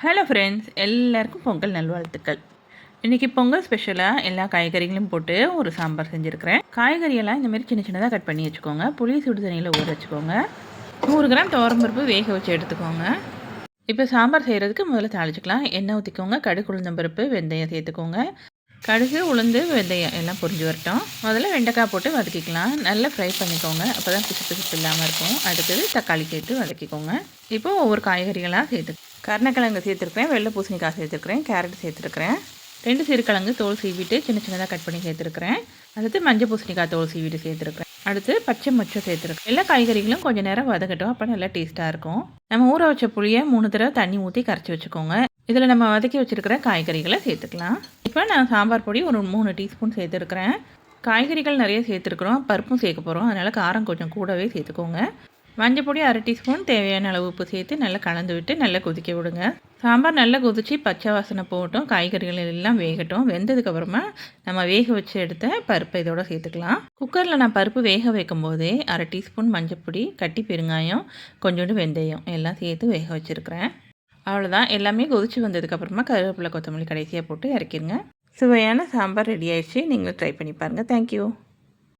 Hello friends, எல்லாருக்கும் பொங்கல் நல்வாழ்த்துக்கள். இன்றைக்கி பொங்கல் ஸ்பெஷலாக எல்லா காய்கறிகளும் போட்டு ஒரு சாம்பார் செஞ்சுருக்கிறேன். காய்கறியெல்லாம் இந்தமாரி சின்ன சின்னதாக கட் பண்ணி வச்சுக்கோங்க. புளி சுடு தண்ணியில் ஊற வச்சுக்கோங்க. 100 கிராம் துவரம்பருப்பு வேக வச்சு எடுத்துக்கோங்க. இப்போ சாம்பார் செய்கிறதுக்கு முதல்ல தாளிச்சுக்கலாம். எண்ணெய் ஊற்றிக்கோங்க. கடுகு, உளுந்தம்பருப்பு, வெந்தயம் சேர்த்துக்கோங்க. கடுகு, உளுந்து, வெந்தயம் எல்லாம் பொரிஞ்சு வரட்டும். முதல்ல வெண்டைக்காய் போட்டு வதக்கிக்கலாம். நல்லா ஃப்ரை பண்ணிக்கோங்க. அப்போ தான் பிசு பிசுப்பு இல்லாமல் இருக்கும். அடுத்தது தக்காளி சேர்த்து வதக்கிக்கோங்க. இப்போது ஒவ்வொரு காய்கறிகளாக சேர்த்து கருணக்கிழங்கு சேர்த்துருக்கிறேன், வெள்ளை பூசணிக்காய் சேர்த்துருக்கிறேன், கேரட் சேர்த்துருக்கிறேன், 2 சிறுக்கிழங்கு தோல் சீவிட்டு சின்ன சின்னதாக கட் பண்ணி சேர்த்துருக்கிறேன். அடுத்து மஞ்சள் பூசணிக்காய் தோல் சீவிட்டு சேர்த்துருக்கிறேன். அடுத்து பச்சை மொச்சை சேர்த்துருக்கேன். எல்லா காய்கறிகளும் கொஞ்சம் நேரம் வதக்கட்டும். அப்போ நல்லா டேஸ்ட்டாக இருக்கும். நம்ம ஊற வச்ச புளியை 3 தடவை தண்ணி ஊற்றி கரைச்சி வச்சுக்கோங்க. இதில் நம்ம வதக்கி வச்சுருக்கிற காய்கறிகளை சேர்த்துக்கலாம். இப்போ நான் சாம்பார் பொடி ஒரு 3 டீஸ்பூன் சேர்த்துருக்கிறேன். காய்கறிகள் நிறைய சேர்த்துருக்குறோம், பருப்பும் சேர்க்க போகிறோம். அதனால் காரம் கொஞ்சம் கூடவே சேர்த்துக்கோங்க. மஞ்சள் பொடி 1/2 டீஸ்பூன், தேவையான அளவு உப்பு சேர்த்து நல்லா கலந்து விட்டு நல்லா கொதிக்க விடுங்க. சாம்பார் நல்லா கொதித்து பச்சை வாசனை போகட்டும், காய்கறிகள் எல்லாம் வேகட்டும். வெந்ததுக்கப்புறமா நம்ம வேக வச்சு எடுத்த பருப்பை இதோட சேர்த்துக்கலாம். குக்கரில் நான் பருப்பு வேக வைக்கும் போதே 1/2 டீஸ்பூன் மஞ்சள் பொடி, கட்டி பெருங்காயம், கொஞ்சோண்டு வெந்தயம் எல்லாம் சேர்த்து வேக வச்சுருக்கிறேன். அவ்வளோதான். எல்லாமே கொதித்து வந்ததுக்கப்புறமா கருவேப்பிலை, கொத்தமல்லி கடைசியாக போட்டு இறக்கிடுங்க. சுவையான சாம்பார் ரெடி ஆயிடுச்சு. நீங்களும் ட்ரை பண்ணி பாருங்கள். தேங்க்யூ.